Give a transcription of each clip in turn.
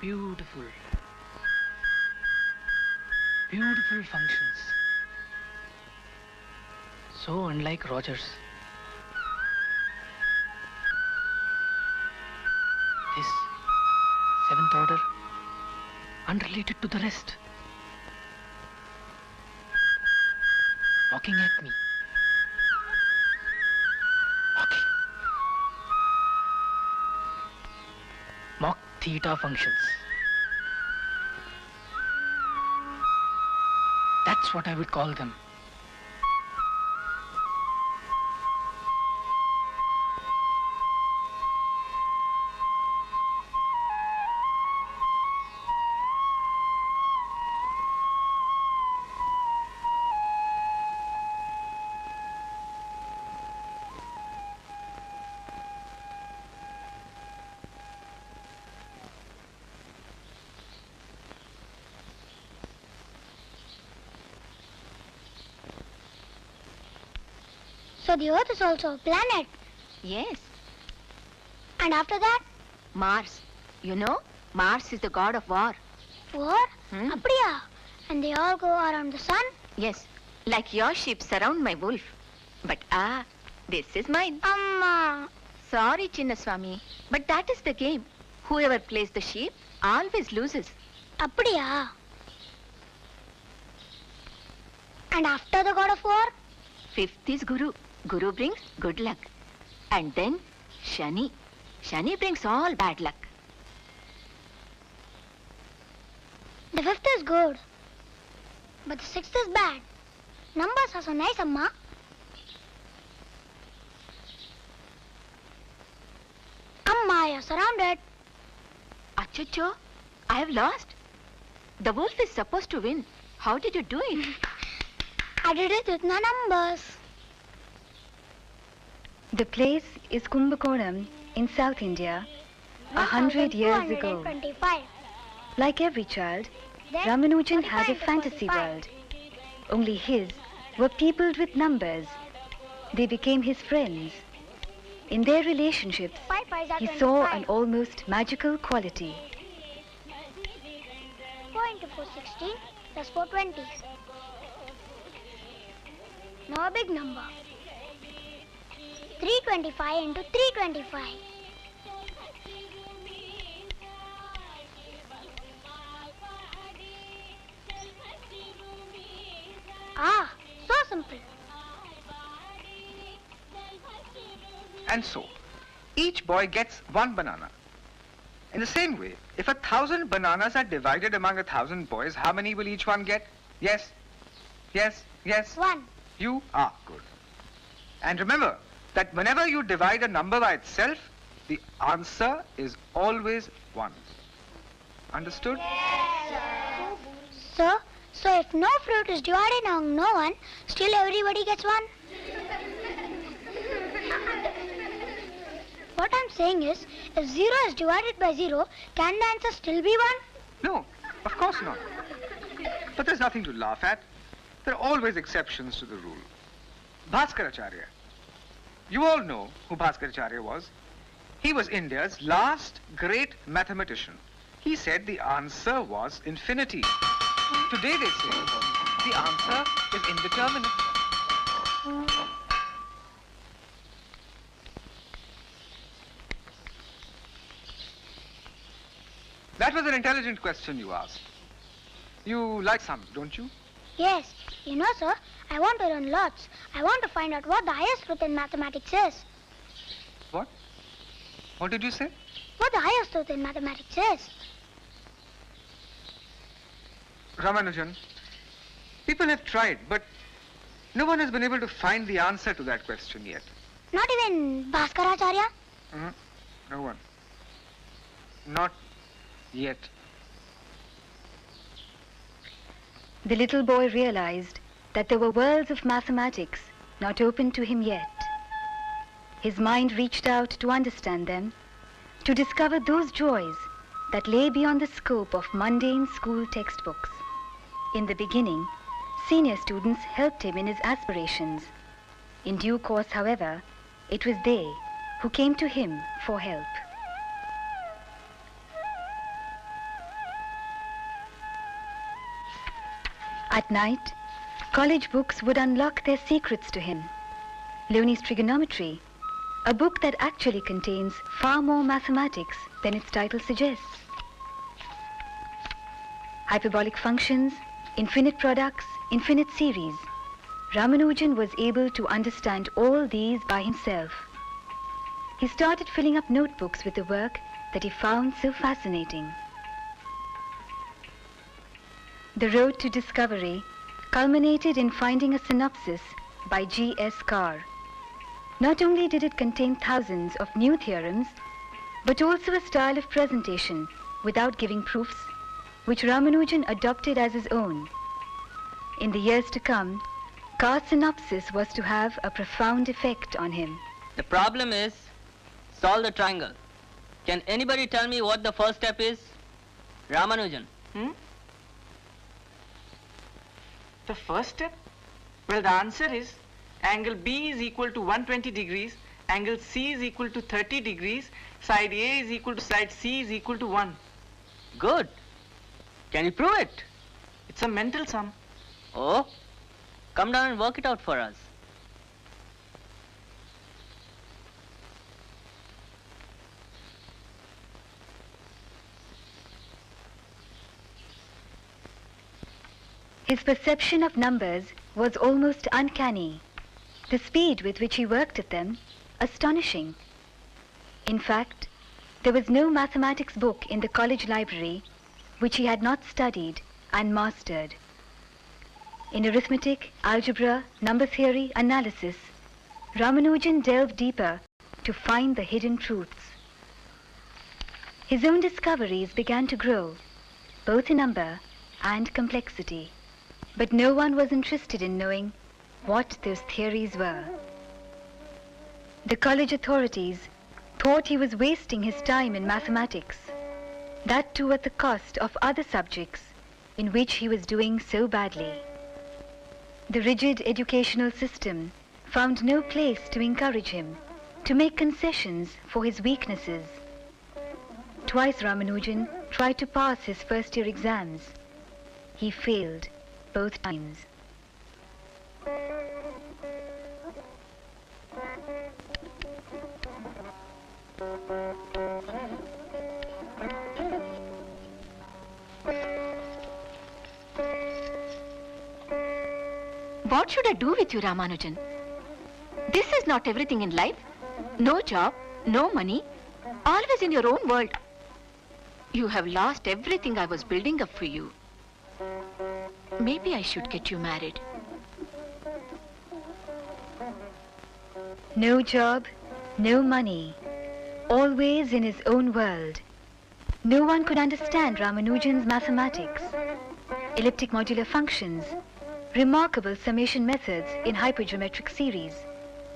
Beautiful. Beautiful functions. So unlike Rogers. This seventh order, unrelated to the rest. Mocking at me. Mocking. Mock theta functions. That's what I would call them. So the Earth is also a planet? Yes. And after that? Mars. You know, Mars is the god of war. War? Apdiya? And they all go around the sun? Yes, like your sheep surround my wolf. But this is mine. Amma. Sorry, Chinnaswamy, but that is the game. Whoever plays the sheep always loses. Apdiya? And after the god of war? Fifth is Guru. Guru brings good luck. And then Shani. Shani brings all bad luck. The fifth is good. But the sixth is bad. Numbers are so nice, Amma. Amma, you're surrounded. Achacho, I have lost. The wolf is supposed to win. How did you do it? I did it with no numbers. The place is Kumbakonam in South India, 100 years ago. Like every child, Ramanujan had a fantasy world. Only his were peopled with numbers. They became his friends. In their relationships, he saw an almost magical quality. 4 into 4, 16, plus 4, 20. Now a big number. 325 into 325. So simple. And so, each boy gets one banana. In the same way, if 1,000 bananas are divided among 1,000 boys, how many will each one get? Yes? Yes? Yes? 1. You are good. And remember that whenever you divide a number by itself, the answer is always 1. Understood? Sir, so if no fruit is divided among no one, still everybody gets 1? What I'm saying is, if 0 is divided by 0, can the answer still be 1? No, of course not. But there's nothing to laugh at. There are always exceptions to the rule. Bhaskaracharya. You all know who Bhaskaracharya was. He was India's last great mathematician. He said the answer was infinity. Today they say the answer is indeterminate. That was an intelligent question you asked. You like sums, don't you? Yes. You know, sir, I want to learn lots. I want to find out what the highest truth in mathematics is. What? What did you say? What the highest truth in mathematics is. Ramanujan, people have tried, but no one has been able to find the answer to that question yet. Not even Bhaskaracharya? No one. Not yet. The little boy realized that there were worlds of mathematics not open to him yet. His mind reached out to understand them, to discover those joys that lay beyond the scope of mundane school textbooks. In the beginning, senior students helped him in his aspirations. In due course, however, it was they who came to him for help. At night, college books would unlock their secrets to him. Looney's Trigonometry, a book that actually contains far more mathematics than its title suggests. Hyperbolic functions, infinite products, infinite series. Ramanujan was able to understand all these by himself. He started filling up notebooks with the work that he found so fascinating. The road to discovery culminated in finding a synopsis by G.S. Carr. Not only did it contain thousands of new theorems, but also a style of presentation without giving proofs, which Ramanujan adopted as his own. In the years to come, Carr's synopsis was to have a profound effect on him. The problem is, solve the triangle. Can anybody tell me what the first step is? Ramanujan. The first step? Well, the answer is angle B is equal to 120 degrees, angle C is equal to 30 degrees, side A is equal to side C is equal to 1. Good. Can you prove it? It's a mental sum. Oh, come down and work it out for us. His perception of numbers was almost uncanny. The speed with which he worked at them, astonishing. In fact, there was no mathematics book in the college library which he had not studied and mastered. In arithmetic, algebra, number theory, analysis, Ramanujan delved deeper to find the hidden truths. His own discoveries began to grow, both in number and complexity. But no one was interested in knowing what those theories were. The college authorities thought he was wasting his time in mathematics, that too at the cost of other subjects in which he was doing so badly. The rigid educational system found no place to encourage him, to make concessions for his weaknesses. Twice Ramanujan tried to pass his first-year exams. He failed both times. What should I do with you, Ramanujan? This is not everything in life. No job, no money, always in your own world. You have lost everything I was building up for you. Maybe I should get you married. No job, no money, always in his own world. No one could understand Ramanujan's mathematics, elliptic modular functions, remarkable summation methods in hypergeometric series,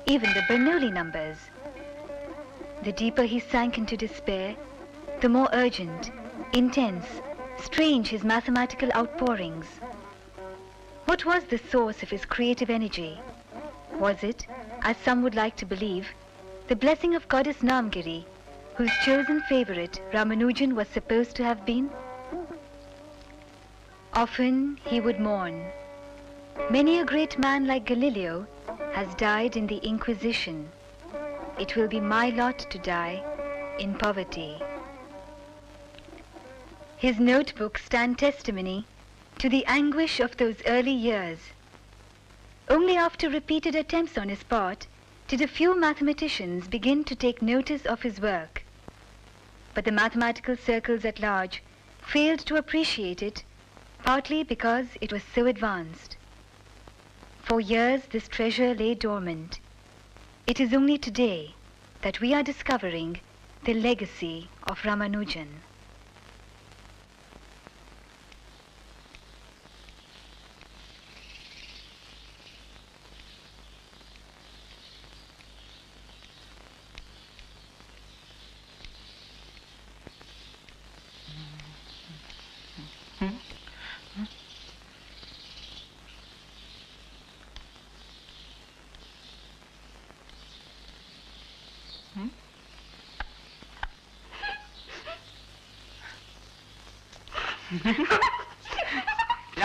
even the Bernoulli numbers. The deeper he sank into despair, the more urgent, intense, strange his mathematical outpourings. What was the source of his creative energy? Was it, as some would like to believe, the blessing of goddess Namgiri, whose chosen favorite Ramanujan was supposed to have been? Often he would mourn. Many a great man like Galileo has died in the Inquisition. It will be my lot to die in poverty. His notebooks stand testimony to the anguish of those early years. Only after repeated attempts on his part did a few mathematicians begin to take notice of his work. But the mathematical circles at large failed to appreciate it, partly because it was so advanced. For years this treasure lay dormant. It is only today that we are discovering the legacy of Ramanujan.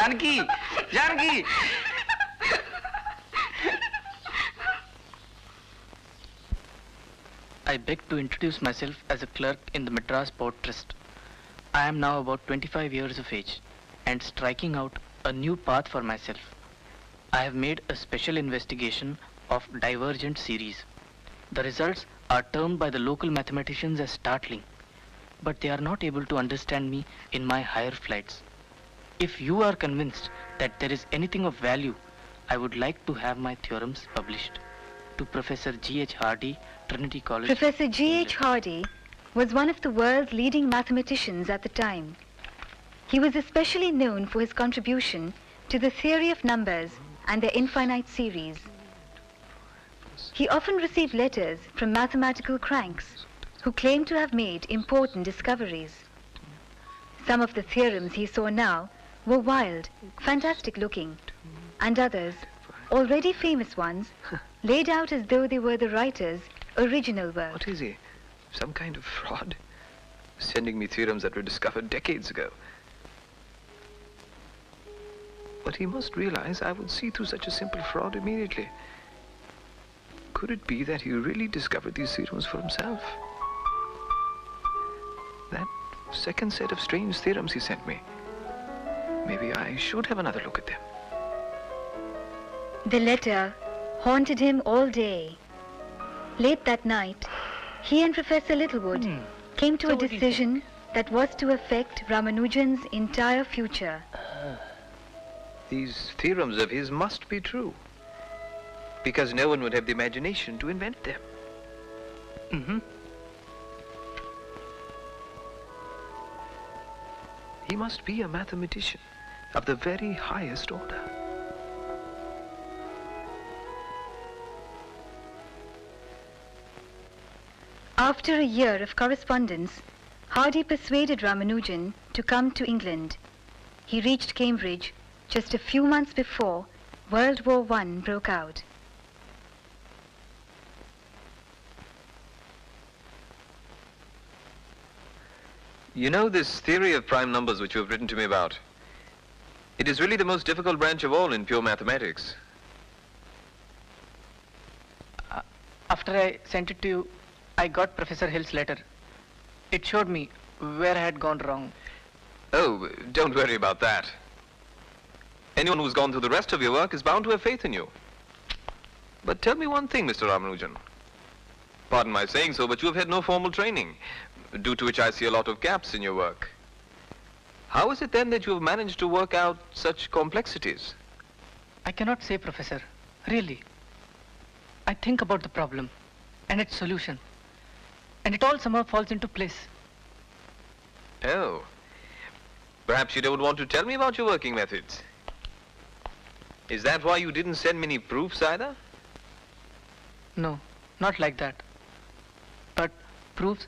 Janaki! Janaki! I beg to introduce myself as a clerk in the Madras Port Trust. I am now about 25 years of age and striking out a new path for myself. I have made a special investigation of divergent series. The results are termed by the local mathematicians as startling, but they are not able to understand me in my higher flights. If you are convinced that there is anything of value, I would like to have my theorems published. To Professor G.H. Hardy, Trinity College. Professor G.H. Hardy was one of the world's leading mathematicians at the time. He was especially known for his contribution to the theory of numbers and their infinite series. He often received letters from mathematical cranks who claimed to have made important discoveries. Some of the theorems he saw now were wild, fantastic looking, and others, already famous ones, laid out as though they were the writer's original work. What is he? Some kind of fraud? Sending me theorems that were discovered decades ago. But he must realize I would see through such a simple fraud immediately. Could it be that he really discovered these theorems for himself? That second set of strange theorems he sent me. Maybe I should have another look at them. The letter haunted him all day. Late that night, he and Professor Littlewood came to a decision that was to affect Ramanujan's entire future. These theorems of his must be true, because no one would have the imagination to invent them. He must be a mathematician of the very highest order. After a year of correspondence, Hardy persuaded Ramanujan to come to England. He reached Cambridge just a few months before World War I broke out. You know this theory of prime numbers which you have written to me about? It is really the most difficult branch of all in pure mathematics. After I sent it to you, I got Professor Hill's letter. It showed me where I had gone wrong. Oh, don't worry about that. Anyone who's gone through the rest of your work is bound to have faith in you. But tell me one thing, Mr. Ramanujan. Pardon my saying so, but you have had no formal training, due to which I see a lot of gaps in your work. How is it then that you have managed to work out such complexities? I cannot say, Professor. Really. I think about the problem and its solution, and it all somehow falls into place. Oh. Perhaps you don't want to tell me about your working methods. Is that why you didn't send me any proofs either? No, not like that. But proofs